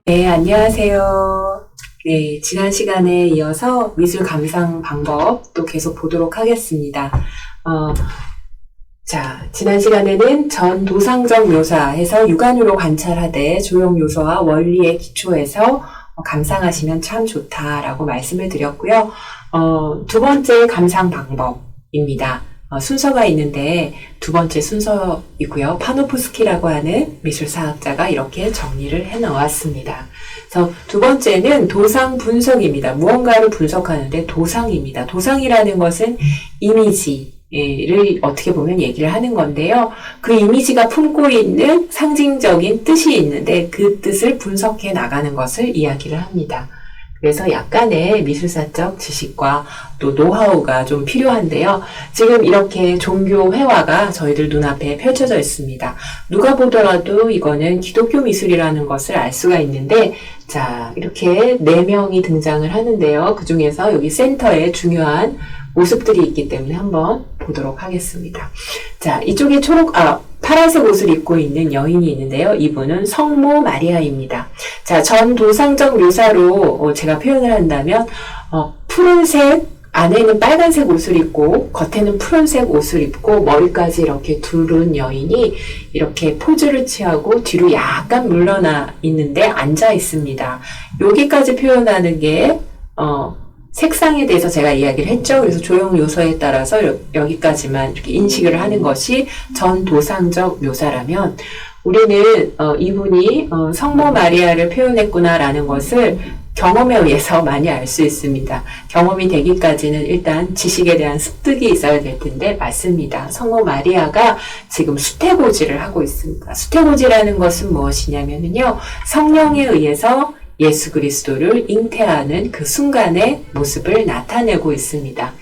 네, 안녕하세요. 네, 지난 시간에 이어서 미술 감상 방법 또 계속 보도록 하겠습니다. 지난 시간에는 전 도상적 묘사에서 육안으로 관찰하되 조형 요소와 원리에 기초해서 감상하시면 참 좋다라고 말씀을 드렸고요. 두 번째 감상 방법입니다. 순서가 있는데 두 번째 순서이고요. 파노프스키라고 하는 미술사학자가 이렇게 정리를 해 놓았습니다. 그래서 두 번째는 도상 분석입니다. 무언가를 분석하는데 도상입니다. 도상이라는 것은 이미지를 어떻게 보면 얘기를 하는 건데요. 그 이미지가 품고 있는 상징적인 뜻이 있는데 그 뜻을 분석해 나가는 것을 이야기를 합니다. 그래서 약간의 미술사적 지식과 또 노하우가 좀 필요한데요. 지금 이렇게 종교 회화가 저희들 눈앞에 펼쳐져 있습니다. 누가 보더라도 이거는 기독교 미술이라는 것을 알 수가 있는데, 자, 이렇게 4명이 등장을 하는데요. 그 중에서 여기 센터에 중요한 모습들이 있기 때문에 한번 보도록 하겠습니다. 자, 이쪽에 파란색 옷을 입고 있는 여인이 있는데요. 이분은 성모 마리아입니다. 자, 전 도상적 묘사로 제가 표현을 한다면 푸른색 안에는 빨간색 옷을 입고 겉에는 푸른색 옷을 입고 머리까지 이렇게 두른 여인이 이렇게 포즈를 취하고 뒤로 약간 물러나 있는데 앉아 있습니다. 여기까지 표현하는 게 색상에 대해서 제가 이야기를 했죠. 그래서 조형 요소에 따라서 여기까지만 이렇게 인식을 하는 것이 전 도상적 묘사라면 우리는 이분이 성모 마리아를 표현했구나라는 것을 경험에 의해서 많이 알 수 있습니다. 경험이 되기까지는 일단 지식에 대한 습득이 있어야 될 텐데 맞습니다. 성모 마리아가 지금 수태고지를 하고 있습니다. 수태고지라는 것은 무엇이냐면요. 성령에 의해서 예수 그리스도를 잉태하는 그 순간의 모습을 나타내고 있습니다.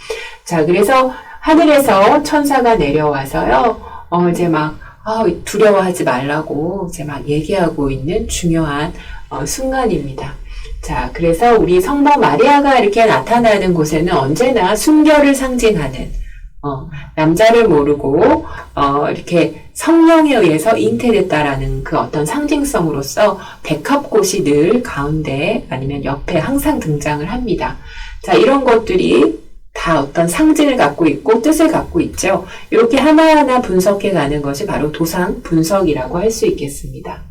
자, 그래서 하늘에서 천사가 내려와서요, 이제 막, 두려워하지 말라고 이제 막 얘기하고 있는 중요한 순간입니다. 자, 그래서 우리 성모 마리아가 이렇게 나타나는 곳에는 언제나 순결을 상징하는 남자를 모르고 이렇게 성령에 의해서 잉태됐다라는 그 어떤 상징성으로서 백합꽃이 늘 가운데 아니면 옆에 항상 등장을 합니다. 자, 이런 것들이 다 어떤 상징을 갖고 있고 뜻을 갖고 있죠. 이렇게 하나하나 분석해 가는 것이 바로 도상 분석이라고 할 수 있겠습니다.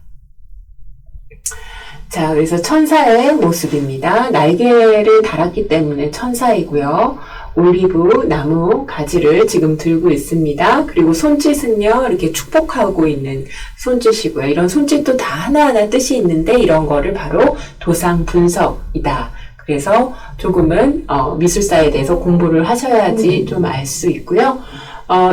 자, 그래서 천사의 모습입니다. 날개를 달았기 때문에 천사이고요. 올리브 나무 가지를 지금 들고 있습니다. 그리고 손짓은요, 이렇게 축복하고 있는 손짓이고요. 이런 손짓도 다 하나하나 뜻이 있는데 이런 거를 바로 도상 분석이다. 그래서 조금은 미술사에 대해서 공부를 하셔야지 좀 알 수 있고요.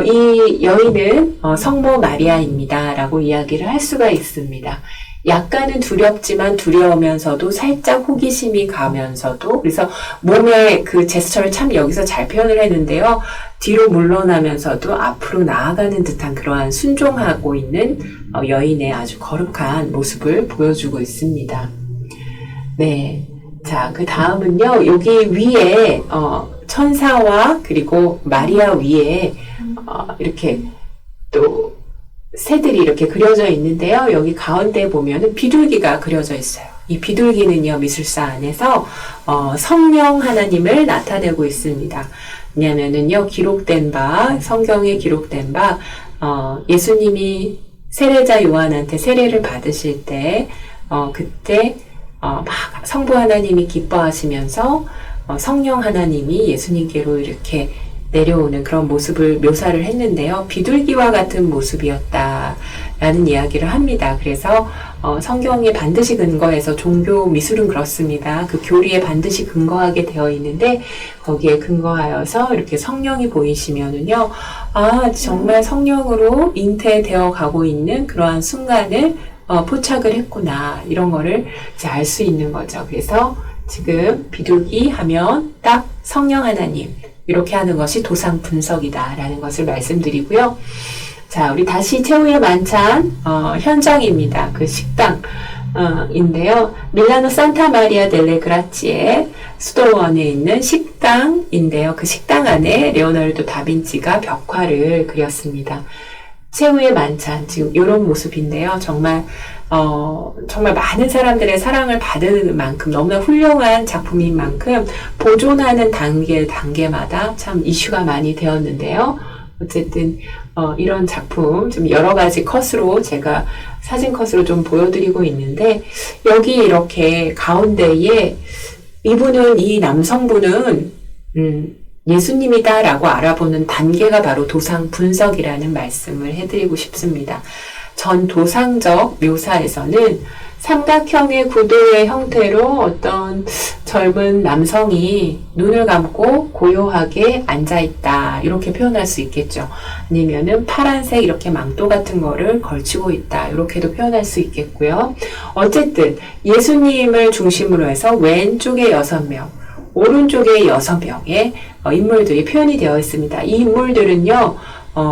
이 여인은 성모 마리아입니다. 라고 이야기를 할 수가 있습니다. 약간은 두렵지만 두려우면서도 살짝 호기심이 가면서도 그래서 몸의 그 제스처를 참 여기서 잘 표현을 했는데요. 뒤로 물러나면서도 앞으로 나아가는 듯한 그러한 순종하고 있는 여인의 아주 거룩한 모습을 보여주고 있습니다. 네. 자, 그 다음은요. 여기 위에 천사와 그리고 마리아 위에 이렇게 또 새들이 이렇게 그려져 있는데요. 여기 가운데 보면은 비둘기가 그려져 있어요. 이 비둘기는요, 미술사 안에서 성령 하나님을 나타내고 있습니다. 왜냐면은요, 성경에 기록된 바, 예수님이 세례자 요한한테 세례를 받으실 때, 그때 막 성부 하나님이 기뻐하시면서 성령 하나님이 예수님께로 이렇게 내려오는 그런 모습을 묘사를 했는데요. 비둘기와 같은 모습이었다라는 이야기를 합니다. 그래서 성경에 반드시 근거해서 종교 미술은 그렇습니다. 그 교리에 반드시 근거하게 되어 있는데 거기에 근거하여서 이렇게 성령이 보이시면은요. 정말 성령으로 잉태되어 가고 있는 그러한 순간을 포착을 했구나. 이런 거를 이제 알 수 있는 거죠. 그래서 지금 비둘기 하면 딱 성령 하나님 이렇게 하는 것이 도상 분석이다라는 것을 말씀드리고요. 자, 우리 다시 최후의 만찬 현장입니다. 그 식당인데요. 밀라노 산타 마리아 델레 그라치에 수도원에 있는 식당인데요. 그 식당 안에 레오나르도 다빈치가 벽화를 그렸습니다. 최후의 만찬, 지금 이런 모습인데요. 정말 정말 많은 사람들의 사랑을 받은 만큼 너무나 훌륭한 작품인 만큼 보존하는 단계마다 참 이슈가 많이 되었는데요. 어쨌든 이런 작품 좀 여러 가지 컷으로 제가 사진 컷으로 좀 보여드리고 있는데, 여기 이렇게 가운데에 이 남성분은 예수님이다라고 알아보는 단계가 바로 도상 분석이라는 말씀을 해드리고 싶습니다. 전 도상적 묘사에서는 삼각형의 구도의 형태로 어떤 젊은 남성이 눈을 감고 고요하게 앉아있다, 이렇게 표현할 수 있겠죠. 아니면은 파란색 이렇게 망토 같은 거를 걸치고 있다, 이렇게도 표현할 수 있겠고요. 어쨌든 예수님을 중심으로 해서 왼쪽에 6명, 오른쪽에 6명의 인물들이 표현이 되어 있습니다. 이 인물들은요,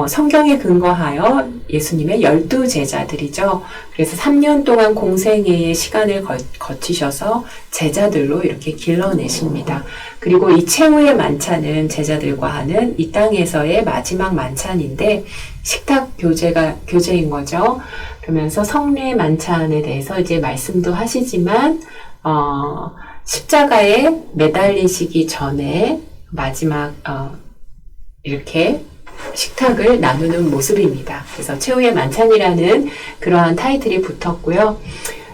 성경에 근거하여 예수님의 12제자들이죠. 그래서 3년 동안 공생애의 시간을 거치셔서 제자들로 이렇게 길러내십니다. 그리고 이 최후의 만찬은 제자들과 하는 이 땅에서의 마지막 만찬인데, 식탁 교제인 거죠. 그러면서 성례 만찬에 대해서 이제 말씀도 하시지만, 십자가에 매달리시기 전에 마지막 이렇게 식탁을 나누는 모습입니다. 그래서 최후의 만찬이라는 그러한 타이틀이 붙었고요.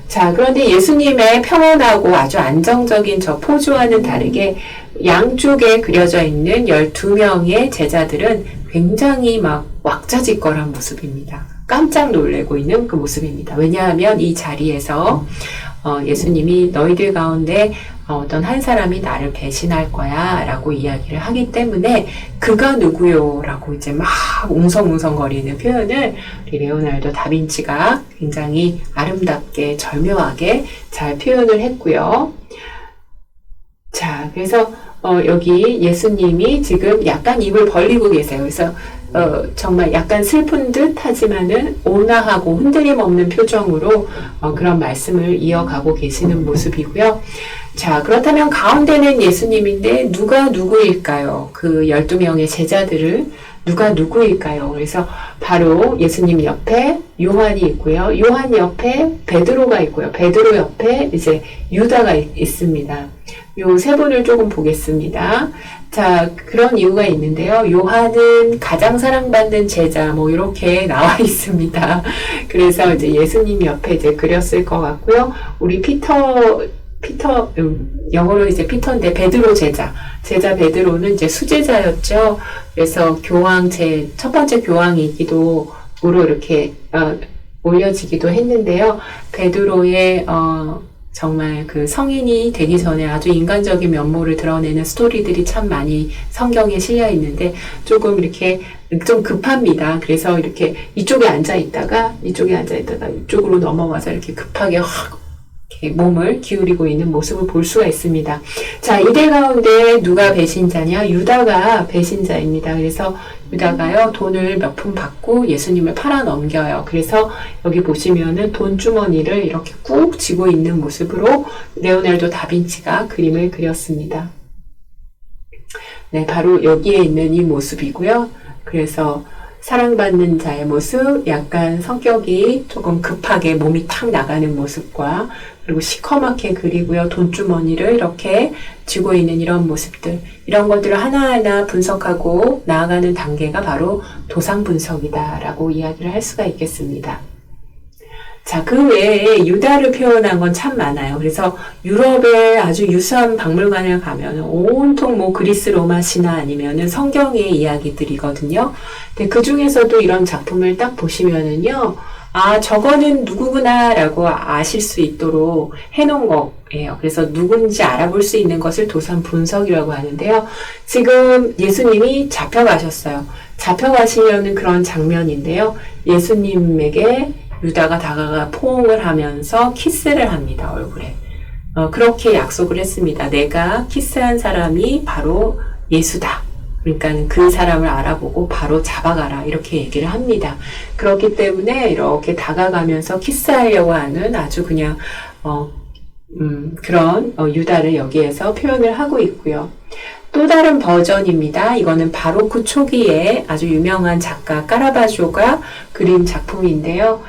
자, 그런데 예수님의 평온하고 아주 안정적인 저 포즈와는 다르게 양쪽에 그려져 있는 12명의 제자들은 굉장히 막 왁자지껄한 모습입니다. 깜짝 놀래고 있는 그 모습입니다. 왜냐하면 이 자리에서 예수님이 너희들 가운데 어떤 한 사람이 나를 배신할 거야 라고 이야기를 하기 때문에 그가 누구요? 라고 이제 막 웅성웅성거리는 표현을 우리 레오나르도 다빈치가 굉장히 아름답게 절묘하게 잘 표현을 했고요. 자, 그래서 여기 예수님이 지금 약간 입을 벌리고 계세요. 그래서 정말 약간 슬픈 듯 하지만은 온화하고 흔들림 없는 표정으로 그런 말씀을 이어가고 계시는 모습이고요. 자, 그렇다면 가운데는 예수님인데 누가 누구일까요? 그 12명의 제자들을 누가 누구일까요? 그래서 바로 예수님 옆에 요한이 있고요. 요한 옆에 베드로가 있고요. 베드로 옆에 이제 유다가 있습니다. 요 세 분을 조금 보겠습니다. 자, 그런 이유가 있는데요. 요한은 가장 사랑받는 제자, 이렇게 나와 있습니다. 그래서 이제 예수님 옆에 이제 그렸을 것 같고요. 우리 영어로 이제 피터인데 베드로 제자 베드로는 이제 수제자였죠. 그래서 첫 번째 교황이기도 으로 이렇게 올려지기도 했는데요. 베드로의 정말 그 성인이 되기 전에 아주 인간적인 면모를 드러내는 스토리들이 참 많이 성경에 실려 있는데 조금 이렇게 좀 급합니다. 그래서 이렇게 이쪽에 앉아 있다가 이쪽으로 넘어가서 이렇게 급하게 이렇게 몸을 기울이고 있는 모습을 볼 수가 있습니다. 자, 이들 가운데 누가 배신자냐? 유다가 배신자입니다. 그래서 유다가요, 돈을 몇 푼 받고 예수님을 팔아 넘겨요. 그래서 여기 보시면은 돈 주머니를 이렇게 꾹 쥐고 있는 모습으로 레오나르도 다빈치가 그림을 그렸습니다. 네, 바로 여기에 있는 이 모습이고요. 그래서 사랑받는 자의 모습, 약간 성격이 조금 급하게 몸이 탁 나가는 모습과 그리고 시커멓게 그리고요. 돈주머니를 이렇게 쥐고 있는 이런 모습들, 이런 것들을 하나하나 분석하고 나아가는 단계가 바로 도상 분석이다라고 이야기를 할 수가 있겠습니다. 자, 그 외에 유다를 표현한 건 참 많아요. 그래서 유럽의 아주 유수한 박물관을 가면 온통 그리스 로마 신화 아니면은 성경의 이야기들이거든요. 근데 그 중에서도 이런 작품을 딱 보시면은요, 아, 저거는 누구구나 라고 아실 수 있도록 해놓은 거예요. 그래서 누군지 알아볼 수 있는 것을 도상 분석이라고 하는데요. 지금 예수님이 잡혀가셨어요. 잡혀가시려는 그런 장면인데요. 예수님에게 유다가 다가가 포옹을 하면서 키스를 합니다, 얼굴에. 그렇게 약속을 했습니다. 내가 키스한 사람이 바로 예수다. 그러니까 그 사람을 알아보고 바로 잡아가라, 이렇게 얘기를 합니다. 그렇기 때문에 이렇게 다가가면서 키스하려고 하는 아주 그냥 그런 유다를 여기에서 표현을 하고 있고요. 또 다른 버전입니다. 이거는 바로크 초기에 아주 유명한 작가 카라바조가 그린 작품인데요.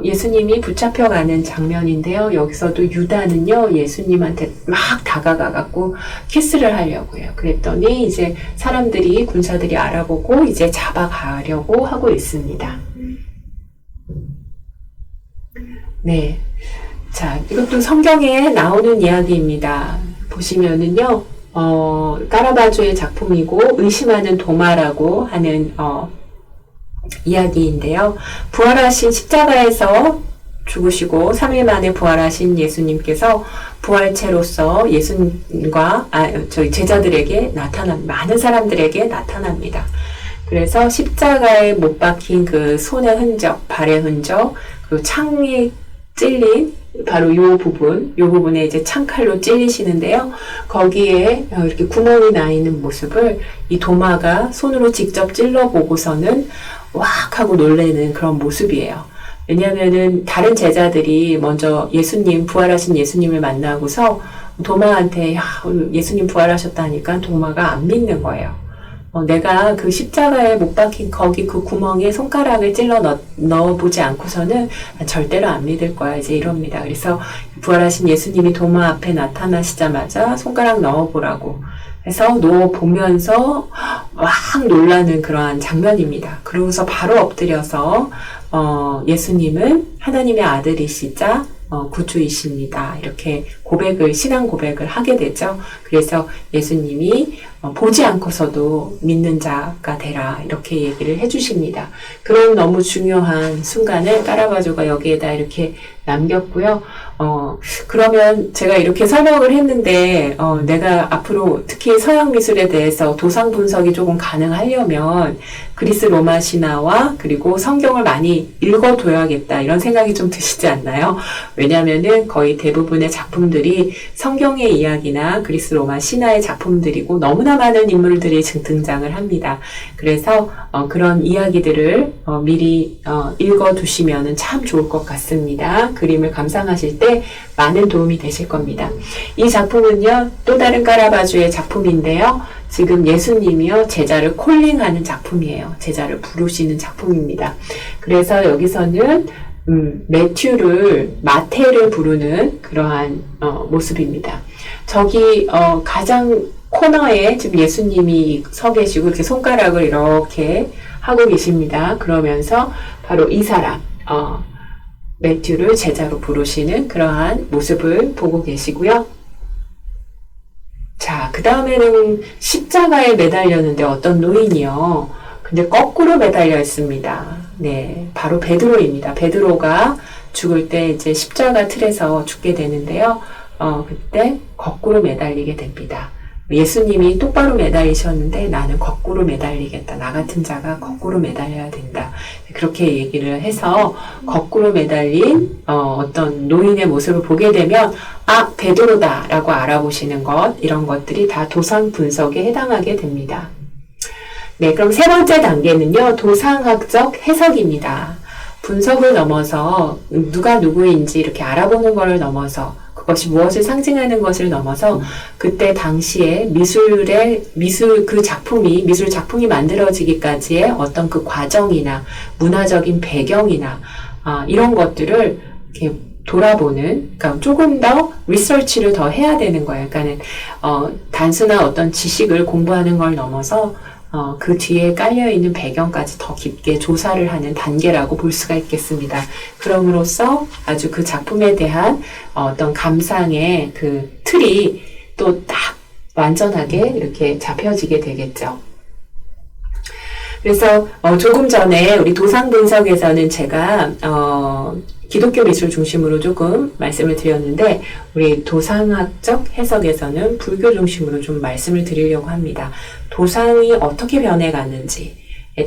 예수님이 붙잡혀가는 장면인데요. 여기서도 유다는요, 예수님한테 막 다가가갖고 키스를 하려고 해요. 그랬더니 이제 사람들이, 군사들이 알아보고 이제 잡아가려고 하고 있습니다. 네. 자, 이것도 성경에 나오는 이야기입니다. 보시면은요, 카라바조의 작품이고, 의심하는 도마라고 하는, 이야기인데요. 부활하신 십자가에서 죽으시고 3일 만에 부활하신 예수님께서 부활체로서 예수님과 저희 제자들에게 많은 사람들에게 나타납니다. 그래서 십자가에 못 박힌 그 손의 흔적, 발의 흔적, 그리고 창에 찔린 바로 요 부분에 이제 창칼로 찔리시는데요. 거기에 이렇게 구멍이 나 있는 모습을 이 도마가 손으로 직접 찔러 보고서는 왁 하고 놀래는 그런 모습이에요. 왜냐면은 다른 제자들이 먼저 부활하신 예수님을 만나고서 도마한테 예수님 부활하셨다니까 도마가 안 믿는 거예요. 내가 그 십자가에 못 박힌 거기 그 구멍에 손가락을 찔러 넣어보지 않고서는 절대로 안 믿을 거야. 이제 이럽니다. 그래서 부활하신 예수님이 도마 앞에 나타나시자마자 손가락 넣어보라고 해서 넣어보면서 막 놀라는 그러한 장면입니다. 그러고서 바로 엎드려서 예수님은 하나님의 아들이시자 구주이십니다. 이렇게 신앙 고백을 하게 되죠. 그래서 예수님이 보지 않고서도 믿는 자가 되라 이렇게 얘기를 해주십니다. 그런 너무 중요한 순간을 카라바조가 여기에다 이렇게 남겼고요. 그러면 제가 이렇게 설명을 했는데 내가 앞으로 특히 서양 미술에 대해서 도상 분석이 조금 가능하려면 그리스 로마 신화와 그리고 성경을 많이 읽어둬야겠다 이런 생각이 좀 드시지 않나요? 왜냐하면은 거의 대부분의 작품들이 성경의 이야기나 그리스 로마 신화의 작품들이고 너무나 많은 인물들이 등장을 합니다. 그래서 그런 이야기들을 미리 읽어두시면 참 좋을 것 같습니다. 그림을 감상하실 때 많은 도움이 되실 겁니다. 이 작품은요, 또 다른 카라바조의 작품인데요. 지금 예수님이요, 제자를 콜링하는 작품이에요. 제자를 부르시는 작품입니다. 그래서 여기서는 마태를 부르는 그러한 모습입니다. 저기 가장 코너에 지금 예수님이 서 계시고 이렇게 손가락을 이렇게 하고 계십니다. 그러면서 바로 이 사람 매튜를 제자로 부르시는 그러한 모습을 보고 계시고요. 자, 그 다음에는 십자가에 매달렸는데 어떤 노인이요. 근데 거꾸로 매달려 있습니다. 네, 바로 베드로입니다. 베드로가 죽을 때 이제 십자가 틀에서 죽게 되는데요. 그때 거꾸로 매달리게 됩니다. 예수님이 똑바로 매달리셨는데 나는 거꾸로 매달리겠다. 나 같은 자가 거꾸로 매달려야 된다. 그렇게 얘기를 해서 거꾸로 매달린 어떤 노인의 모습을 보게 되면 베드로다 라고 알아보시는 것, 이런 것들이 다 도상 분석에 해당하게 됩니다. 네, 그럼 세 번째 단계는요, 도상학적 해석입니다. 분석을 넘어서 누가 누구인지 이렇게 알아보는 것을 넘어서 그것이 무엇을 상징하는 것을 넘어서 그때 당시에 미술 작품이 만들어지기까지의 어떤 그 과정이나 문화적인 배경이나 이런 것들을 이렇게 돌아보는, 그러니까 조금 더 리서치를 더 해야 되는 거예요. 그러니까는 단순한 어떤 지식을 공부하는 걸 넘어서 그 뒤에 깔려있는 배경까지 더 깊게 조사를 하는 단계라고 볼 수가 있겠습니다. 그럼으로써 아주 그 작품에 대한 어떤 감상의 그 틀이 또 딱 완전하게 이렇게 잡혀지게 되겠죠. 그래서 조금 전에 우리 도상 분석에서는 제가 기독교 미술 중심으로 조금 말씀을 드렸는데 우리 도상학적 해석에서는 불교 중심으로 좀 말씀을 드리려고 합니다. 도상이 어떻게 변해갔는지에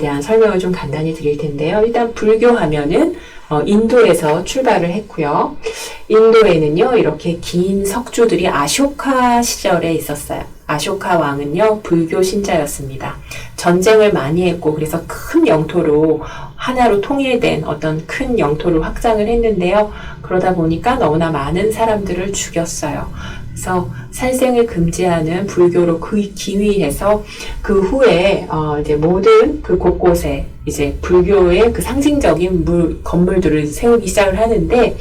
대한 설명을 좀 간단히 드릴 텐데요. 일단 불교 하면은 인도에서 출발을 했고요. 인도에는요, 이렇게 긴 석주들이 아쇼카 시절에 있었어요. 아쇼카 왕은요, 불교 신자였습니다. 전쟁을 많이 했고, 그래서 큰 영토로, 하나로 통일된 어떤 큰 영토를 확장을 했는데요. 그러다 보니까 너무나 많은 사람들을 죽였어요. 그래서 살생을 금지하는 불교로 기위해서 그 후에 이제 모든 그 곳곳에 이제 불교의 그 상징적인 건물들을 세우기 시작을 하는데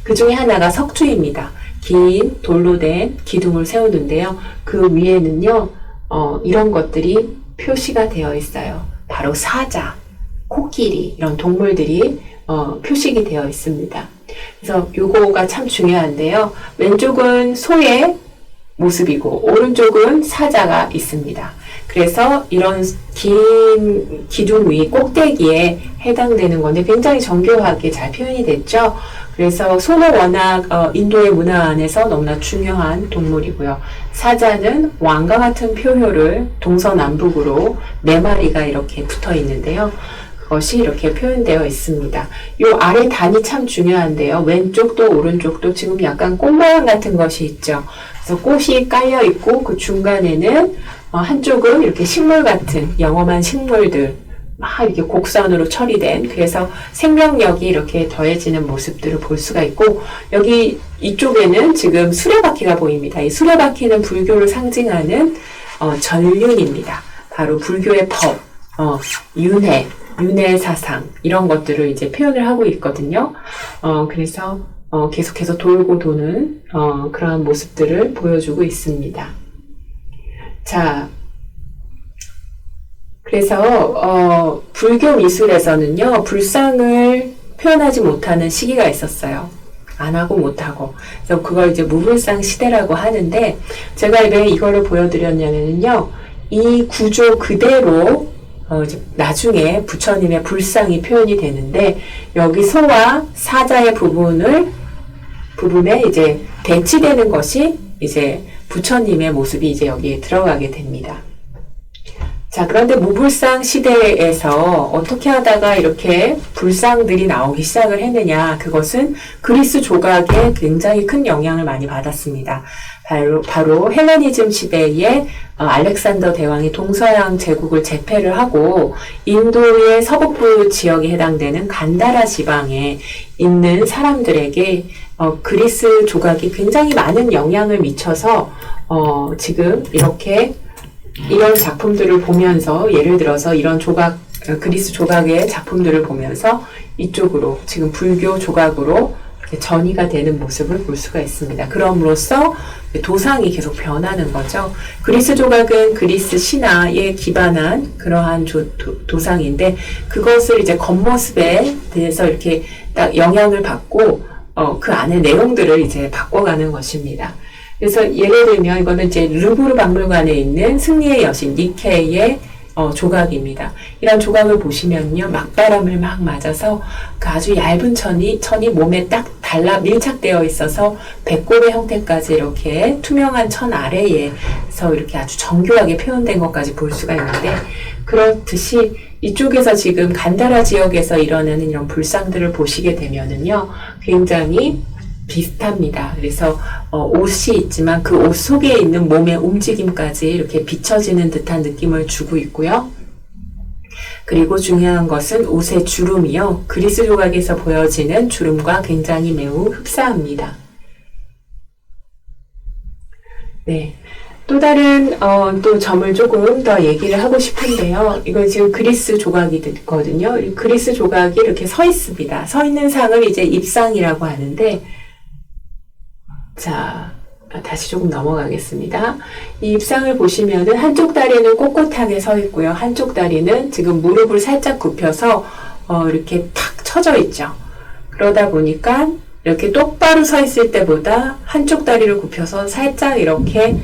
그 중에 하나가 석주입니다. 긴 돌로 된 기둥을 세우는데요. 그 위에는요, 이런 것들이 표시가 되어 있어요. 바로 사자, 코끼리 이런 동물들이 표식이 되어 있습니다. 그래서 요거가 참 중요한데요. 왼쪽은 소의 모습이고 오른쪽은 사자가 있습니다. 그래서 이런 긴 기둥 위 꼭대기에 해당되는 건데 굉장히 정교하게 잘 표현이 됐죠. 그래서 소는 워낙 인도의 문화 안에서 너무나 중요한 동물이고요. 사자는 왕과 같은 표효를 동서남북으로 4마리가 이렇게 붙어 있는데요. 그것이 이렇게 표현되어 있습니다. 이 아래 단이 참 중요한데요. 왼쪽도 오른쪽도 지금 약간 꽃 모양 같은 것이 있죠. 그래서 꽃이 깔려 있고 그 중간에는 한쪽은 이렇게 식물 같은 영험한 식물들 막 이렇게 곡선으로 처리된 그래서 생명력이 이렇게 더해지는 모습들을 볼 수가 있고 여기 이쪽에는 지금 수레바퀴가 보입니다. 이 수레바퀴는 불교를 상징하는 전륜입니다. 바로 불교의 법, 윤회 사상 이런 것들을 이제 표현을 하고 있거든요. 그래서 계속해서 돌고 도는 그러한 모습들을 보여주고 있습니다. 자, 그래서 불교 미술에서는요 불상을 표현하지 못하는 시기가 있었어요. 안 하고 못 하고. 그래서 그걸 이제 무불상 시대라고 하는데 제가 왜 이거를 보여드렸냐면요 이 구조 그대로 이제 나중에 부처님의 불상이 표현이 되는데 여기 소와 사자의 부분에 이제 대치되는 것이 이제 부처님의 모습이 이제 여기에 들어가게 됩니다. 자, 그런데 무불상 시대에서 어떻게 하다가 이렇게 불상들이 나오기 시작을 했느냐? 그것은 그리스 조각에 굉장히 큰 영향을 많이 받았습니다. 바로 헬레니즘 시대에 알렉산더 대왕이 동서양 제국을 제패를 하고 인도의 서북부 지역에 해당되는 간다라 지방에 있는 사람들에게 그리스 조각이 굉장히 많은 영향을 미쳐서 지금 이렇게 이런 작품들을 보면서 예를 들어서 이런 그리스 조각의 작품들을 보면서 이쪽으로 지금 불교 조각으로 전이가 되는 모습을 볼 수가 있습니다. 그럼으로써 도상이 계속 변하는 거죠. 그리스 조각은 그리스 신화에 기반한 그러한 도상인데 그것을 이제 겉모습에 대해서 이렇게 딱 영향을 받고 그 안에 내용들을 이제 바꿔가는 것입니다. 그래서 예를 들면 이거는 이제 루브르 박물관에 있는 승리의 여신 니케의 조각입니다. 이런 조각을 보시면요, 막바람을 막 맞아서 그 아주 얇은 천이 몸에 딱 밀착되어 있어서 배꼽의 형태까지 이렇게 투명한 천 아래에서 이렇게 아주 정교하게 표현된 것까지 볼 수가 있는데, 그렇듯이 이쪽에서 지금 간다라 지역에서 일어나는 이런 불상들을 보시게 되면은요, 굉장히 비슷합니다. 그래서 옷이 있지만 그 옷 속에 있는 몸의 움직임까지 이렇게 비춰지는 듯한 느낌을 주고 있고요. 그리고 중요한 것은 옷의 주름이요. 그리스 조각에서 보여지는 주름과 굉장히 매우 흡사합니다. 네. 또 다른 또 점을 조금 더 얘기를 하고 싶은데요. 이건 지금 그리스 조각이거든요. 그리스 조각이 이렇게 서 있습니다. 서 있는 상을 이제 입상이라고 하는데, 자, 다시 조금 넘어가겠습니다. 이 입상을 보시면은 한쪽 다리는 꼿꼿하게 서 있고요. 한쪽 다리는 지금 무릎을 살짝 굽혀서 이렇게 탁 쳐져 있죠. 그러다 보니까 이렇게 똑바로 서 있을 때보다 한쪽 다리를 굽혀서 살짝 이렇게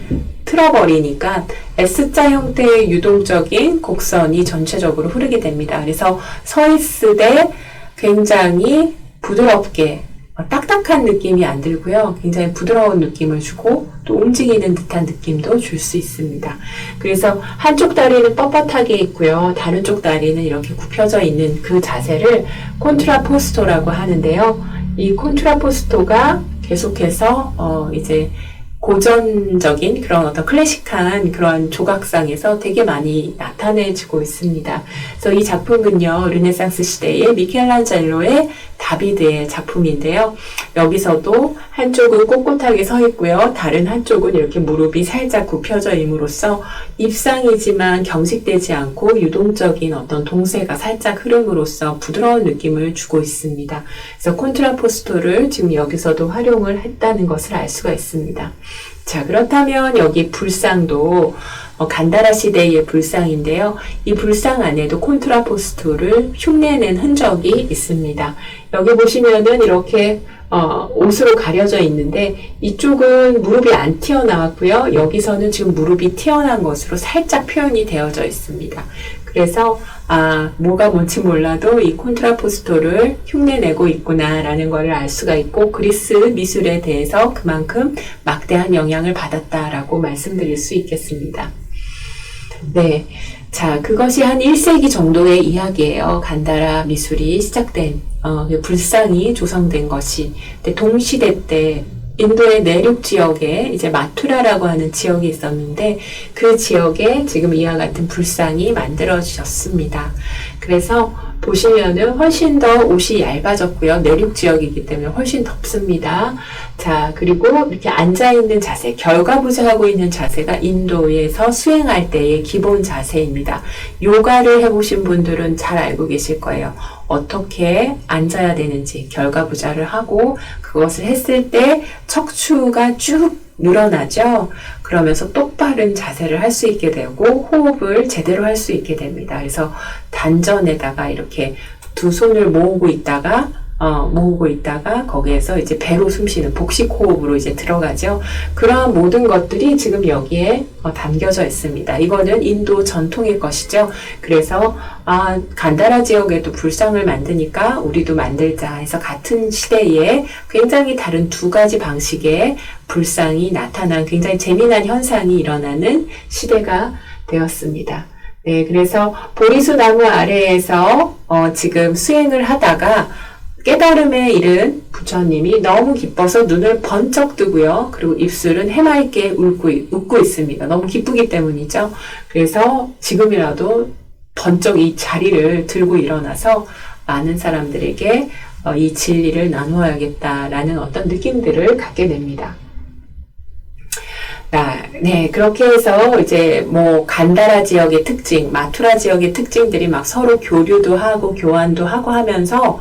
틀어버리니까 S자 형태의 유동적인 곡선이 전체적으로 흐르게 됩니다. 그래서 서 있을 때 굉장히 부드럽게 딱딱한 느낌이 안 들고요. 굉장히 부드러운 느낌을 주고 또 움직이는 듯한 느낌도 줄 수 있습니다. 그래서 한쪽 다리는 뻣뻣하게 있고요. 다른 쪽 다리는 이렇게 굽혀져 있는 그 자세를 콘트라포스토라고 하는데요. 이 콘트라포스토가 계속해서 이제 고전적인 그런 어떤 클래식한 그런 조각상에서 되게 많이 나타내지고 있습니다. 그래서 이 작품은요, 르네상스 시대의 미켈란젤로의 다비드의 작품인데요. 여기서도 한쪽은 꼿꼿하게 서 있고요. 다른 한쪽은 이렇게 무릎이 살짝 굽혀져 임으로써 입상이지만 경직되지 않고 유동적인 어떤 동세가 살짝 흐름으로써 부드러운 느낌을 주고 있습니다. 그래서 콘트라포스토를 지금 여기서도 활용을 했다는 것을 알 수가 있습니다. 자, 그렇다면 여기 불상도 간다라 시대의 불상인데요. 이 불상 안에도 콘트라포스토를 흉내낸 흔적이 있습니다. 여기 보시면은 이렇게 옷으로 가려져 있는데 이쪽은 무릎이 안 튀어나왔고요. 여기서는 지금 무릎이 튀어나온 것으로 살짝 표현이 되어져 있습니다. 그래서 뭐가 뭔지 몰라도 이 콘트라포스토를 흉내내고 있구나라는 것을 알 수가 있고 그리스 미술에 대해서 그만큼 막대한 영향을 받았다라고 말씀드릴 수 있겠습니다. 네. 자, 그것이 한 1세기 정도의 이야기예요. 간다라 미술이 시작된, 불상이 조성된 것이. 근데 동시대 때 인도의 내륙 지역에 이제 마투라라고 하는 지역이 있었는데 그 지역에 지금 이와 같은 불상이 만들어졌습니다. 그래서 보시면은 훨씬 더 옷이 얇아졌고요. 내륙 지역이기 때문에 훨씬 덥습니다. 자, 그리고 이렇게 앉아있는 자세, 결과부자하고 있는 자세가 인도에서 수행할 때의 기본 자세입니다. 요가를 해보신 분들은 잘 알고 계실 거예요. 어떻게 앉아야 되는지 결과부자를 하고 그것을 했을 때 척추가 쭉 늘어나죠. 그러면서 똑바른 자세를 할 수 있게 되고 호흡을 제대로 할 수 있게 됩니다. 그래서 단전에다가 이렇게 두 손을 모으고 있다가 거기에서 이제 배로 숨쉬는 복식 호흡으로 이제 들어가죠. 그러한 모든 것들이 지금 여기에 담겨져 있습니다. 이거는 인도 전통의 것이죠. 그래서 간다라 지역에도 불상을 만드니까 우리도 만들자 해서 같은 시대에 굉장히 다른 두 가지 방식의 불상이 나타난 굉장히 재미난 현상이 일어나는 시대가 되었습니다. 네, 그래서 보리수 나무 아래에서 지금 수행을 하다가 깨달음에 이른 부처님이 너무 기뻐서 눈을 번쩍 뜨고요. 그리고 입술은 해맑게 웃고 있습니다. 너무 기쁘기 때문이죠. 그래서 지금이라도 번쩍 이 자리를 들고 일어나서 많은 사람들에게 이 진리를 나누어야겠다라는 어떤 느낌들을 갖게 됩니다. 네, 그렇게 해서 이제 간다라 지역의 특징, 마투라 지역의 특징들이 막 서로 교류도 하고 교환도 하고 하면서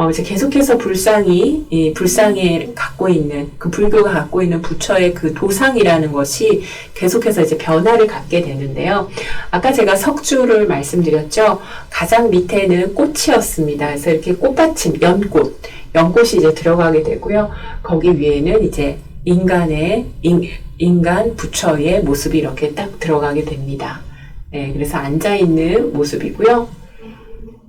이제 계속해서 불상에 갖고 있는, 그 불교가 갖고 있는 부처의 그 도상이라는 것이 계속해서 이제 변화를 갖게 되는데요. 아까 제가 석주를 말씀드렸죠. 가장 밑에는 꽃이었습니다. 그래서 이렇게 꽃받침, 연꽃이 이제 들어가게 되고요. 거기 위에는 이제 인간 부처의 모습이 이렇게 딱 들어가게 됩니다. 네, 그래서 앉아있는 모습이고요.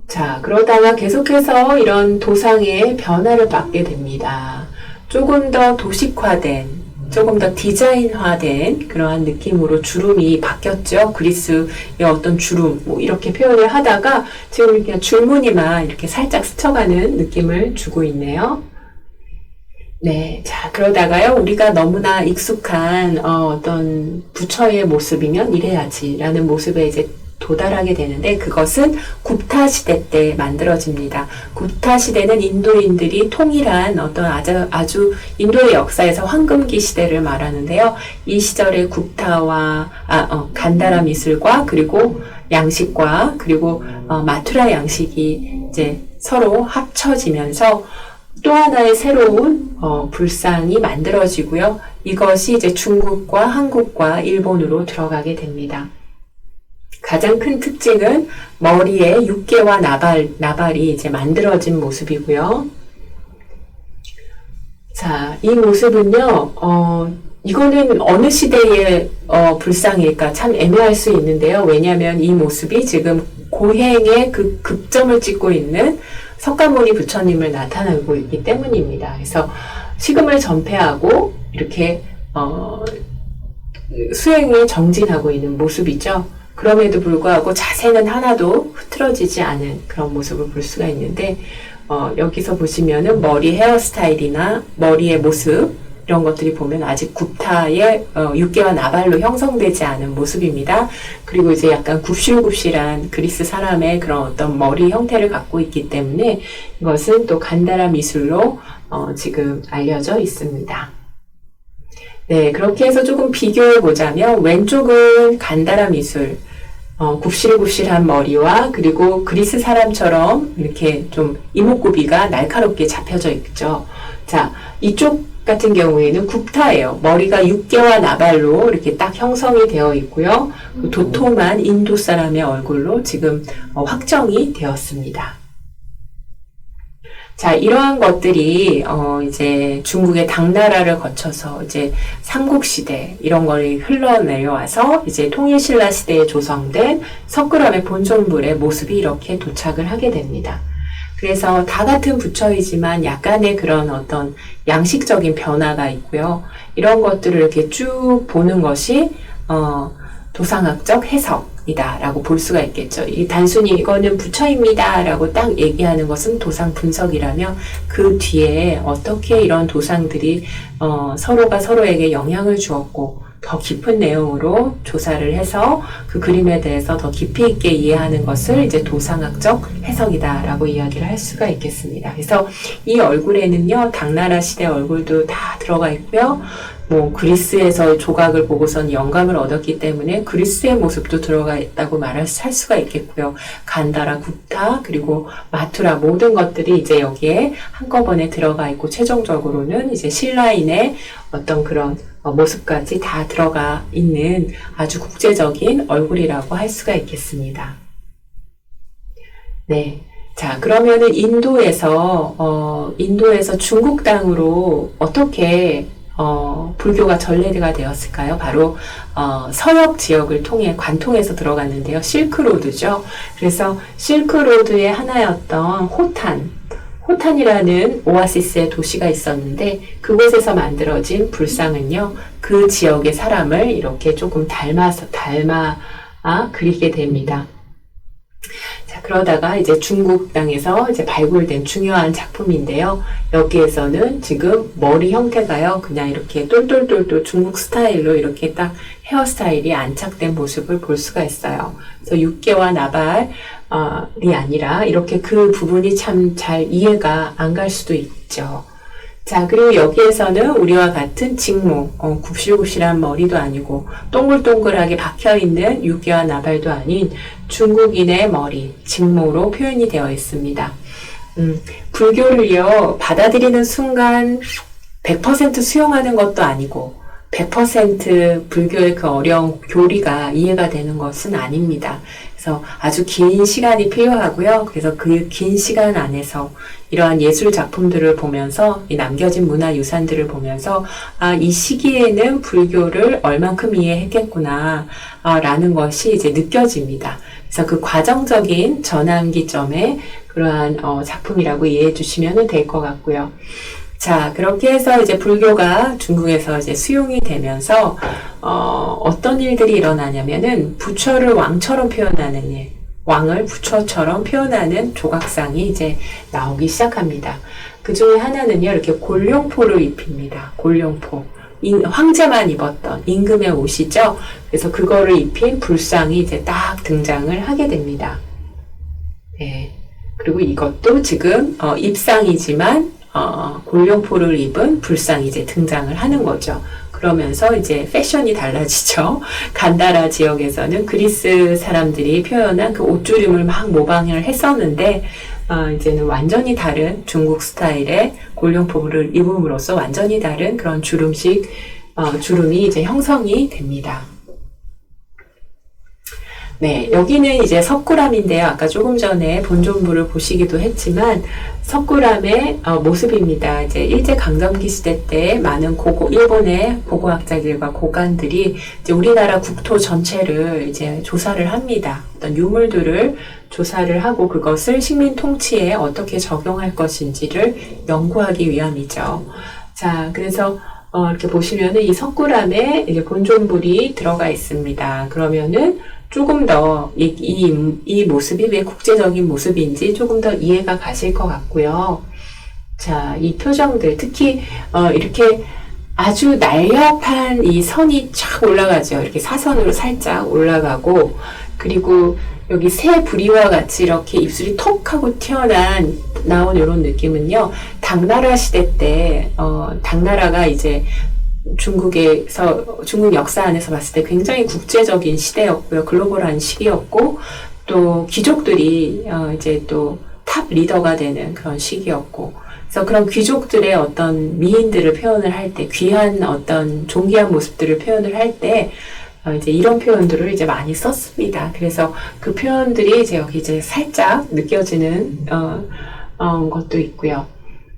자, 그러다가 계속해서 이런 도상의 변화를 받게 됩니다. 조금 더 도식화된, 조금 더 디자인화된 그러한 느낌으로 주름이 바뀌었죠. 그리스의 어떤 주름, 이렇게 표현을 하다가 지금 그냥 줄무늬만 이렇게 살짝 스쳐가는 느낌을 주고 있네요. 네, 자, 그러다가요, 우리가 너무나 익숙한 어떤 부처의 모습이면 이래야지라는 모습에 이제 도달하게 되는데 그것은 굽타 시대 때 만들어집니다. 굽타 시대는 인도인들이 통일한 어떤 아주 인도의 역사에서 황금기 시대를 말하는데요. 이 시절에 굽타와 간다라 미술과 그리고 양식과 그리고 마투라 양식이 이제 서로 합쳐지면서 또 하나의 새로운 불상이 만들어지고요. 이것이 이제 중국과 한국과 일본으로 들어가게 됩니다. 가장 큰 특징은 머리에 육개와 나발이 이제 만들어진 모습이고요. 자, 이 모습은요, 이거는 어느 시대의 불상일까 참 애매할 수 있는데요. 왜냐하면 이 모습이 지금 고행의 그 급점을 찍고 있는 석가모니 부처님을 나타내고 있기 때문입니다. 그래서 식음을 전폐하고 이렇게 수행을 정진하고 있는 모습이죠. 그럼에도 불구하고 자세는 하나도 흐트러지지 않은 그런 모습을 볼 수가 있는데 여기서 보시면은 머리 헤어스타일이나 머리의 모습 이런 것들이 보면 아직 굽타의 육개와 나발로 형성되지 않은 모습입니다. 그리고 이제 약간 굽실굽실한 그리스 사람의 그런 어떤 머리 형태를 갖고 있기 때문에 이것은 또 간다라 미술로 지금 알려져 있습니다. 네, 그렇게 해서 조금 비교해 보자면 왼쪽은 간다라 미술, 굽실굽실한 머리와 그리고 그리스 사람처럼 이렇게 좀 이목구비가 날카롭게 잡혀져 있죠. 자, 이쪽 같은 경우에는 굽타예요. 머리가 육개와 나발로 이렇게 딱 형성이 되어 있고요. 도톰한 인도 사람의 얼굴로 지금 확정이 되었습니다. 자, 이러한 것들이 이제 중국의 당나라를 거쳐서 이제 삼국시대 이런 걸 흘러내려와서 이제 통일신라 시대에 조성된 석굴암의 본존불의 모습이 이렇게 도착을 하게 됩니다. 그래서 다 같은 부처이지만 약간의 그런 어떤 양식적인 변화가 있고요. 이런 것들을 이렇게 쭉 보는 것이 도상학적 해석이다라고 볼 수가 있겠죠. 단순히 이거는 부처입니다라고 딱 얘기하는 것은 도상 분석이라면 그 뒤에 어떻게 이런 도상들이 서로가 서로에게 영향을 주었고 더 깊은 내용으로 조사를 해서 그 그림에 대해서 더 깊이 있게 이해하는 것을 이제 도상학적 해석이다라고 이야기를 할 수가 있겠습니다. 그래서 이 얼굴에는요, 당나라 시대 얼굴도 다 들어가 있고요. 뭐 그리스에서 조각을 보고선 영감을 얻었기 때문에 그리스의 모습도 들어가 있다고 할 수가 있겠고요. 간다라, 굽타, 그리고 마투라 모든 것들이 이제 여기에 한꺼번에 들어가 있고 최종적으로는 이제 신라인의 어떤 그런 모습까지 다 들어가 있는 아주 국제적인 얼굴이라고 할 수가 있겠습니다. 네. 자, 그러면은 인도에서 중국 땅으로 어떻게 불교가 전래가 되었을까요? 바로 서역 지역을 통해 관통해서 들어갔는데요. 실크로드죠. 그래서 실크로드의 하나였던 호탄이라는 오아시스의 도시가 있었는데 그곳에서 만들어진 불상은요. 그 지역의 사람을 이렇게 조금 닮아 그리게 됩니다. 자, 그러다가 이제 중국 땅에서 이제 발굴된 중요한 작품인데요. 여기에서는 지금 머리 형태가요, 그냥 이렇게 똘똘똘똘 중국 스타일로 이렇게 딱 헤어스타일이 안착된 모습을 볼 수가 있어요. 그래서 육개와 나발이 아니라 이렇게 그 부분이 참 잘 이해가 안 갈 수도 있죠. 자, 그리고 여기에서는 우리와 같은 직모, 굽실굽실한 머리도 아니고 동글동글하게 박혀있는 육개와 나발도 아닌 중국인의 머리, 직모로 표현이 되어 있습니다. 불교를요, 받아들이는 순간 100% 수용하는 것도 아니고 100% 불교의 그 어려운 교리가 이해가 되는 것은 아닙니다. 그래서 아주 긴 시간이 필요하고요. 그래서 그 긴 시간 안에서 이러한 예술 작품들을 보면서 이 남겨진 문화 유산들을 보면서 이 시기에는 불교를 얼만큼 이해했겠구나 라는 것이 이제 느껴집니다. 그래서 그 과정적인 전환기점의 그러한 작품이라고 이해해 주시면 될 것 같고요. 자, 그렇게 해서 이제 불교가 중국에서 이제 수용이 되면서, 어떤 일들이 일어나냐면은, 부처를 왕처럼 표현하는 일, 왕을 부처처럼 표현하는 조각상이 이제 나오기 시작합니다. 그 중에 하나는요, 이렇게 골룡포를 입힙니다. 골룡포. 황제만 입었던 임금의 옷이죠. 그래서 그거를 입힌 불상이 이제 딱 등장을 하게 됩니다. 네. 그리고 이것도 지금, 입상이지만, 골룡포를 입은 불상이 이제 등장을 하는 거죠. 그러면서 이제 패션이 달라지죠. 간다라 지역에서는 그리스 사람들이 표현한 그 옷주름을 막 모방을 했었는데, 이제는 완전히 다른 중국 스타일의 골룡포를 입음으로써 완전히 다른 그런 주름이 이제 형성이 됩니다. 네, 여기는 이제 석굴암인데요. 아까 조금 전에 본존부를 보시기도 했지만 석굴암의 모습입니다. 이제 일제강점기 시대 때 많은 일본의 고고학자들과 고관들이 이제 우리나라 국토 전체를 이제 조사를 합니다. 어떤 유물들을 조사를 하고 그것을 식민 통치에 어떻게 적용할 것인지를 연구하기 위함이죠. 자, 그래서 이렇게 보시면은 이 석굴암에 이제 본존불이 들어가 있습니다. 그러면은 조금 더 이 모습이 왜 국제적인 모습인지 조금 더 이해가 가실 것 같고요. 자, 이 표정들, 특히 이렇게 아주 날렵한 이 선이 쫙 올라가죠. 이렇게 사선으로 살짝 올라가고, 그리고 여기 새 부리와 같이 이렇게 입술이 톡 하고 나온 이런 느낌은요, 당나라 시대 때, 당나라가 이제 중국 역사 안에서 봤을 때 굉장히 국제적인 시대였고요. 글로벌한 시기였고, 또 귀족들이, 이제 또 탑 리더가 되는 그런 시기였고, 그래서 그런 귀족들의 어떤 미인들을 표현을 할 때, 귀한 어떤 존귀한 모습들을 표현을 할 때, 이제 이런 표현들을 이제 많이 썼습니다. 그래서 그 표현들이 이제 여기 이제 살짝 느껴지는, 것도 있고요.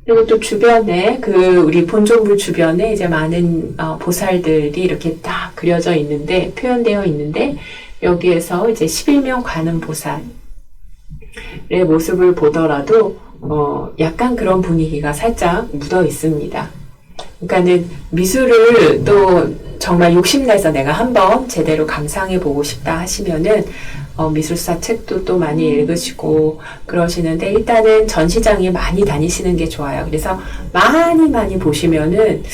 그리고 또 주변에, 우리 본존불 주변에 이제 많은, 보살들이 이렇게 딱 그려져 있는데, 표현되어 있는데, 여기에서 이제 11명 관음 보살의 모습을 보더라도, 약간 그런 분위기가 살짝 묻어 있습니다. 그러니까는 미술을 또 정말 욕심내서 내가 한번 제대로 감상해 보고 싶다 하시면은, 미술사 책도 또 많이 읽으시고 그러시는데, 일단은 전시장에 많이 다니시는 게 좋아요. 그래서 많이 보시면은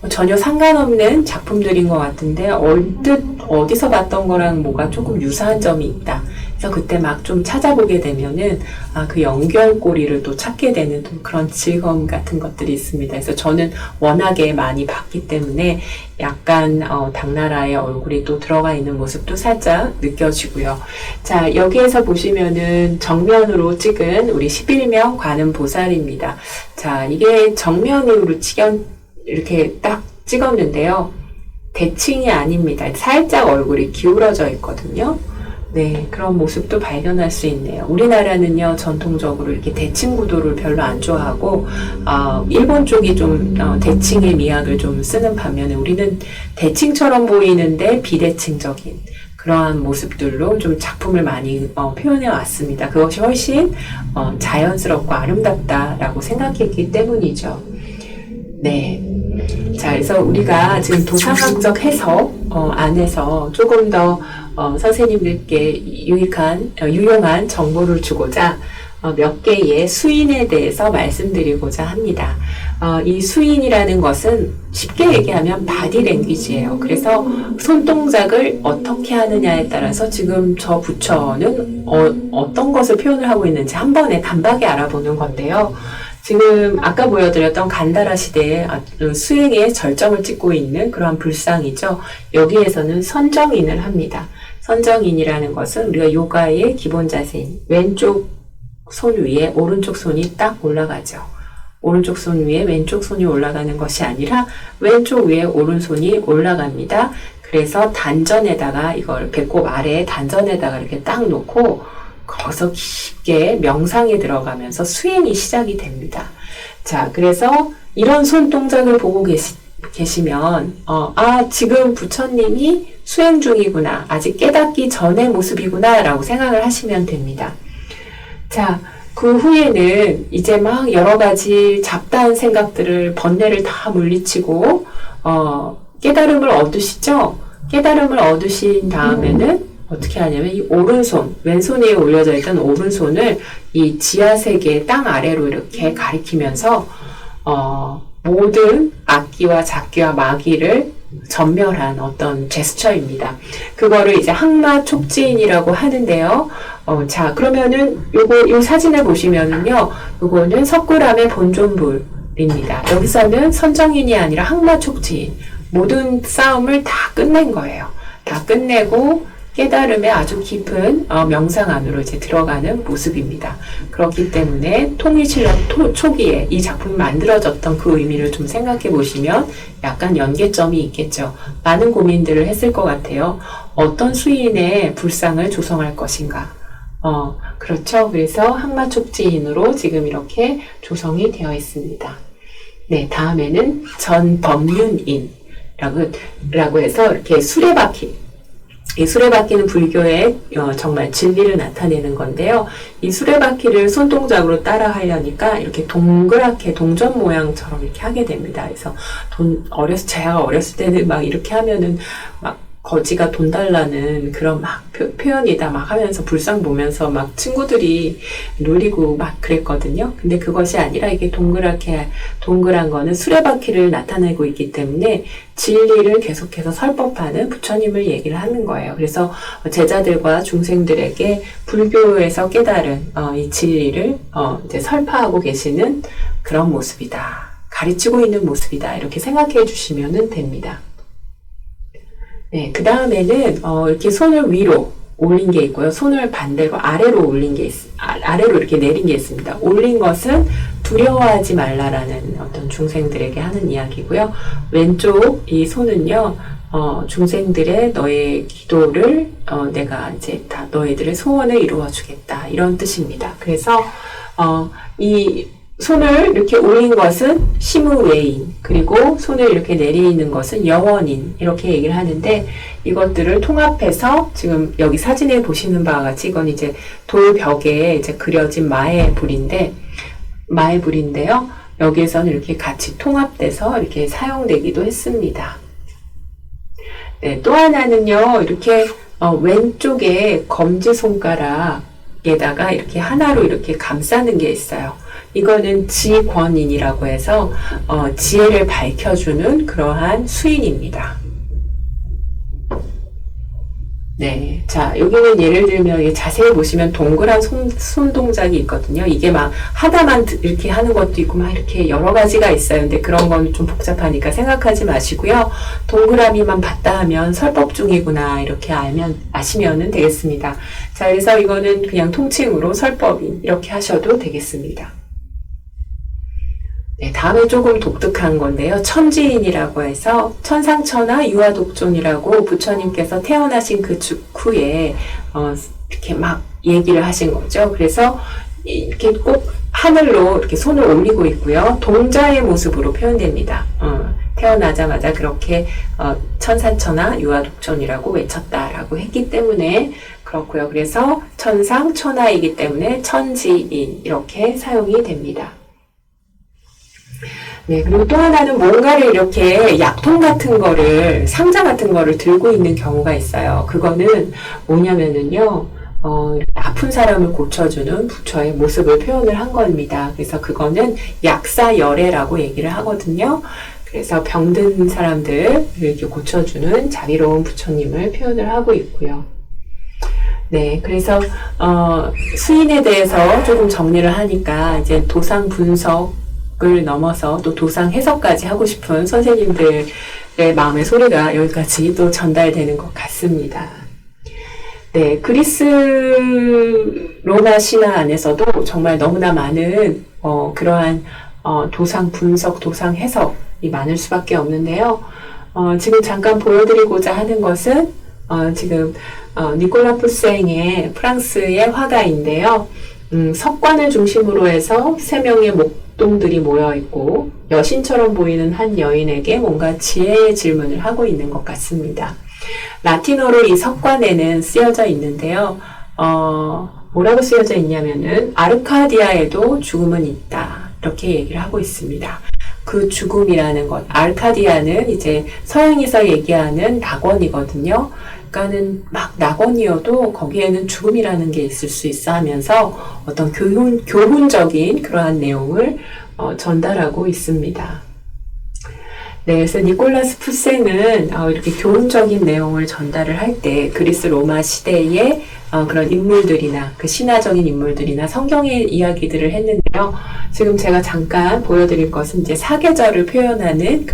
전혀 상관없는 작품들인 것 같은데, 얼뜻 어디서 봤던 거랑 뭐가 조금 유사한 점이 있다. 그래서 그때 막 좀 찾아보게 되면은, 그 연결고리를 또 찾게 되는 또 그런 즐거움 같은 것들이 있습니다. 그래서 저는 워낙에 많이 봤기 때문에 약간, 당나라의 얼굴이 또 들어가 있는 모습도 살짝 느껴지고요. 자, 여기에서 보시면은 정면으로 찍은 우리 11명 관음 보살입니다. 자, 이게 정면으로 이렇게 딱 찍었는데요. 대칭이 아닙니다. 살짝 얼굴이 기울어져 있거든요. 네, 그런 모습도 발견할 수 있네요. 우리나라는요, 전통적으로 이렇게 대칭 구도를 별로 안 좋아하고, 일본 쪽이 좀, 대칭의 미학을 좀 쓰는 반면에 우리는 대칭처럼 보이는데 비대칭적인 그러한 모습들로 좀 작품을 많이 표현해 왔습니다. 그것이 훨씬 자연스럽고 아름답다라고 생각했기 때문이죠. 네. 자, 그래서 우리가 지금 도상학적 해석 안에서 조금 더 선생님들께 유용한 정보를 주고자 몇 개의 수인에 대해서 말씀드리고자 합니다. 이 수인이라는 것은 쉽게 얘기하면 바디 랭귀지예요. 그래서 손동작을 어떻게 하느냐에 따라서 지금 저 부처는 어떤 것을 표현을 하고 있는지 한 번에 단박에 알아보는 건데요. 지금 아까 보여드렸던 간다라 시대의 수행의 절정을 찍고 있는 그러한 불상이죠. 여기에서는 선정인을 합니다. 선정인이라는 것은 우리가 요가의 기본 자세인 왼쪽 손 위에 오른쪽 손이 딱 올라가죠. 오른쪽 손 위에 왼쪽 손이 올라가는 것이 아니라 왼쪽 위에 오른손이 올라갑니다. 그래서 단전에다가 이걸 배꼽 아래에 단전에다가 이렇게 딱 놓고 거기서 깊게 명상에 들어가면서 수행이 시작이 됩니다. 자, 그래서 이런 손 동작을 보고 계시면 지금 부처님이 수행 중이구나. 아직 깨닫기 전의 모습이구나 라고 생각을 하시면 됩니다. 자, 그 후에는 이제 막 여러 가지 잡다한 생각들을, 번뇌를 다 물리치고 깨달음을 얻으시죠? 깨달음을 얻으신 다음에는 어떻게 하냐면 이 오른손, 왼손 위에 올려져 있던 오른손을 이 지하세계 땅 아래로 이렇게 가리키면서 모든 악기와 잡기와 마귀를 전멸한 어떤 제스처입니다. 그거를 이제 항마촉지인이라고 하는데요. 자, 그러면은 요 사진을 보시면은요, 요거는 석굴암의 본존불입니다. 여기서는 선정인이 아니라 항마촉지인. 모든 싸움을 다 끝낸 거예요. 다 끝내고 깨달음의 아주 깊은 명상 안으로 이제 들어가는 모습입니다. 그렇기 때문에 통일신라 초기에 이 작품이 만들어졌던 그 의미를 좀 생각해 보시면 약간 연계점이 있겠죠. 많은 고민들을 했을 것 같아요. 어떤 수인의 불상을 조성할 것인가. 그렇죠. 그래서 항마촉지인으로 지금 이렇게 조성이 되어 있습니다. 네, 다음에는 전법륜인라고 해서 이렇게 수레바퀴. 이 수레바퀴는 불교의 정말 진리를 나타내는 건데요. 이 수레바퀴를 손동작으로 따라 하려니까 이렇게 동그랗게 동전 모양처럼 이렇게 하게 됩니다. 그래서 제가 어렸을 때는 막 이렇게 하면은 막 거지가 돈 달라는 그런 막 표현이다 막 하면서 불상 보면서 막 친구들이 놀리고 막 그랬거든요. 근데 그것이 아니라 이게 동그란 거는 수레바퀴를 나타내고 있기 때문에 진리를 계속해서 설법하는 부처님을 얘기를 하는 거예요. 그래서 제자들과 중생들에게 불교에서 깨달은 이 진리를 이제 설파하고 계시는 그런 모습이다. 가르치고 있는 모습이다. 이렇게 생각해 주시면 됩니다. 네, 그 다음에는 이렇게 손을 위로 올린 게 있고요. 손을 반대로 아래로 올린 게 아래로 이렇게 내린 게 있습니다. 올린 것은 두려워하지 말라라는 어떤 중생들에게 하는 이야기고요. 왼쪽 이 손은요, 중생들의 너의 기도를 내가 이제 다 너희들의 소원을 이루어 주겠다 이런 뜻입니다. 그래서 이 손을 이렇게 올린 것은 시무외인, 그리고 손을 이렇게 내리는 것은 영원인, 이렇게 얘기를 하는데, 이것들을 통합해서 지금 여기 사진에 보시는 바와 같이 이건 이제 돌벽에 이제 그려진 마애불인데요. 여기에서는 이렇게 같이 통합돼서 이렇게 사용되기도 했습니다. 네, 또 하나는요, 이렇게 왼쪽에 검지손가락에다가 이렇게 하나로 이렇게 감싸는 게 있어요. 이거는 지권인이라고 해서 지혜를 밝혀주는 그러한 수인입니다. 네, 자 여기는 예를 들면 자세히 보시면 동그란 손 동작이 있거든요. 이게 막 하다만 이렇게 하는 것도 있고 막 이렇게 여러 가지가 있어요. 근데 그런 건 좀 복잡하니까 생각하지 마시고요. 동그라미만 봤다 하면 설법 중이구나 이렇게 아시면은 되겠습니다. 자, 그래서 이거는 그냥 통칭으로 설법인 이렇게 하셔도 되겠습니다. 네, 다음에 조금 독특한 건데요. 천지인이라고 해서 천상천하 유아독존이라고 부처님께서 태어나신 그 직후에 이렇게 막 얘기를 하신 거죠. 그래서 이렇게 꼭 하늘로 이렇게 손을 올리고 있고요. 동자의 모습으로 표현됩니다. 태어나자마자 그렇게 천상천하 유아독존이라고 외쳤다라고 했기 때문에 그렇고요. 그래서 천상 천하이기 때문에 천지인 이렇게 사용이 됩니다. 네, 그리고 또 하나는 뭔가를 이렇게 약통 같은 거를, 상자 같은 거를 들고 있는 경우가 있어요. 그거는 뭐냐면은요, 아픈 사람을 고쳐주는 부처의 모습을 표현을 한 겁니다. 그래서 그거는 약사열애라고 얘기를 하거든요. 그래서 병든 사람들을 이렇게 고쳐주는 자비로운 부처님을 표현을 하고 있고요. 네, 그래서 수인에 대해서 조금 정리를 하니까 이제 도상 분석 을 넘어서 또 도상 해석까지 하고 싶은 선생님들의 마음의 소리가 여기까지 또 전달되는 것 같습니다. 네, 그리스 로마 신화 안에서도 정말 너무나 많은 그러한 도상 분석, 도상 해석이 많을 수밖에 없는데요. 지금 잠깐 보여드리고자 하는 것은 지금 니콜라 푸생의 프랑스의 화가인데요. 석관을 중심으로 해서 3명의 목동들이 모여있고 여신처럼 보이는 한 여인에게 뭔가 지혜의 질문을 하고 있는 것 같습니다. 라틴어로 이 석관에는 쓰여져 있는데요. 뭐라고 쓰여져 있냐면은 아르카디아에도 죽음은 있다. 이렇게 얘기를 하고 있습니다. 그 죽음이라는 것, 아르카디아는 이제 서양에서 얘기하는 낙원이거든요. 그러니까는 막 낙원이어도 거기에는 죽음이라는 게 있을 수 있어 하면서 어떤 교훈적인 그러한 내용을 전달하고 있습니다. 네, 그래서 니콜라스 푸세는 이렇게 교훈적인 내용을 전달을 할 때 그리스 로마 시대의 그런 인물들이나 그 신화적인 인물들이나 성경의 이야기들을 했는데요. 지금 제가 잠깐 보여드릴 것은 이제 사계절을 표현하는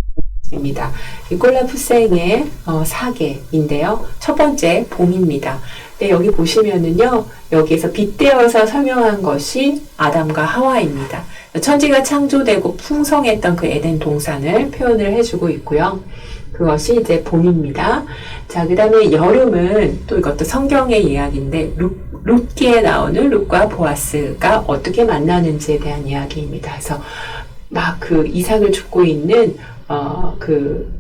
입니다. 니콜라 푸생의 사계인데요. 첫 번째 봄입니다. 네, 여기 보시면은요, 여기에서 빗대어서 설명한 것이 아담과 하와입니다. 천지가 창조되고 풍성했던 그 에덴 동산을 표현을 해주고 있고요. 그것이 이제 봄입니다. 자, 그 다음에 여름은 또 이것도 성경의 이야기인데 룻기에 나오는 룻과 보아스가 어떻게 만나는지에 대한 이야기입니다. 그래서 막 그 이삭을 줍고 있는 그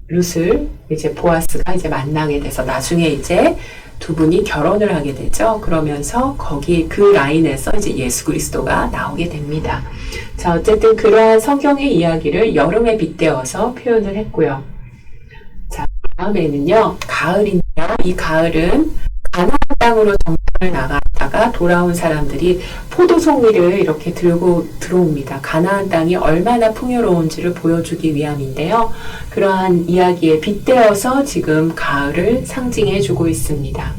룻을 이제 보아스가 이제 만나게 돼서 나중에 이제 두 분이 결혼을 하게 되죠. 그러면서 거기 그 라인에서 이제 예수 그리스도가 나오게 됩니다. 자, 어쨌든 그러한 성경의 이야기를 여름에 빗대어서 표현을 했고요. 자, 다음에는요, 가을인데요. 이 가을은 가나안 땅으로 정탐을 나갔다가 돌아온 사람들이 포도송이를 이렇게 들고 들어옵니다. 가나안 땅이 얼마나 풍요로운지를 보여주기 위함인데요. 그러한 이야기에 빗대어서 지금 가을을 상징해주고 있습니다.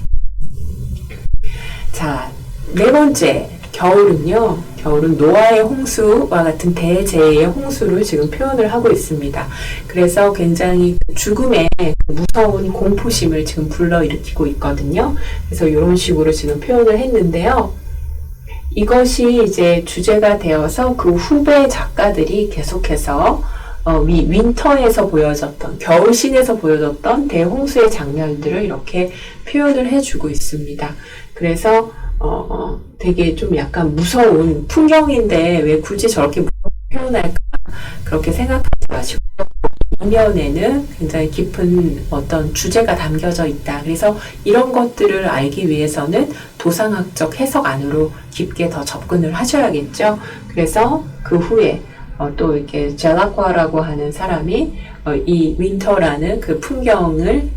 자, 네 번째, 겨울은요. 겨울은 노아의 홍수와 같은 대재해의 홍수를 지금 표현을 하고 있습니다. 그래서 굉장히 죽음의 무서운 공포심을 지금 불러일으키고 있거든요. 그래서 이런 식으로 지금 표현을 했는데요. 이것이 이제 주제가 되어서 그 후배 작가들이 계속해서 윈터에서 보여졌던, 겨울신에서 보여졌던 대홍수의 장면들을 이렇게 표현을 해주고 있습니다. 그래서 되게 좀 약간 무서운 풍경인데 왜 굳이 저렇게 무섭게 표현할까 그렇게 생각하지 마시고 이면에는 굉장히 깊은 어떤 주제가 담겨져 있다. 그래서 이런 것들을 알기 위해서는 도상학적 해석 안으로 깊게 더 접근을 하셔야겠죠. 그래서 그 후에 또 이렇게 젤라과라고 하는 사람이 이 윈터라는 그 풍경을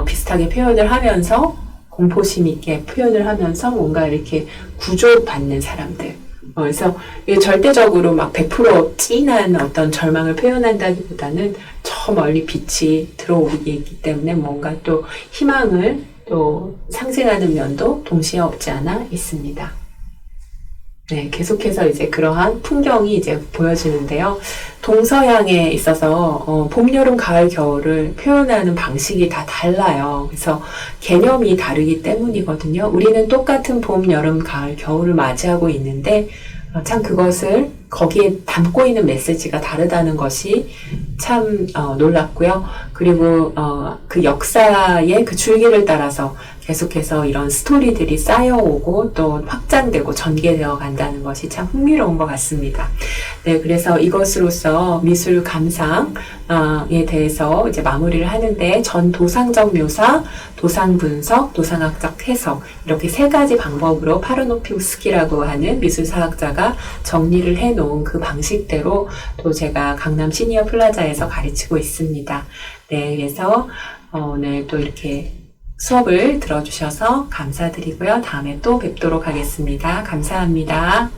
비슷하게 표현을 하면서 공포심 있게 표현을 하면서 뭔가 이렇게 구조받는 사람들. 그래서 이게 절대적으로 막 100% 찐한 어떤 절망을 표현한다기보다는 저 멀리 빛이 들어오기 있기 때문에 뭔가 또 희망을 또 상징하는 면도 동시에 없지 않아 있습니다. 네, 계속해서 이제 그러한 풍경이 이제 보여지는데요. 동서양에 있어서 봄, 여름, 가을, 겨울을 표현하는 방식이 다 달라요. 그래서 개념이 다르기 때문이거든요. 우리는 똑같은 봄, 여름, 가을, 겨울을 맞이하고 있는데 참 그것을 거기에 담고 있는 메시지가 다르다는 것이 참 놀랍고요. 그리고 그 역사의 그 줄기를 따라서 계속해서 이런 스토리들이 쌓여오고 또 확장되고 전개되어 간다는 것이 참 흥미로운 것 같습니다. 네, 그래서 이것으로서 미술 감상에 대해서 이제 마무리를 하는데 전 도상적 묘사, 도상 분석, 도상학적 해석 이렇게 세 가지 방법으로 파르노피우스키라고 하는 미술사학자가 정리를 해놓은 그 방식대로 또 제가 강남 시니어 플라자에서 가르치고 있습니다. 네, 그래서 오늘 또 이렇게 수업을 들어주셔서 감사드리고요. 다음에 또 뵙도록 하겠습니다. 감사합니다.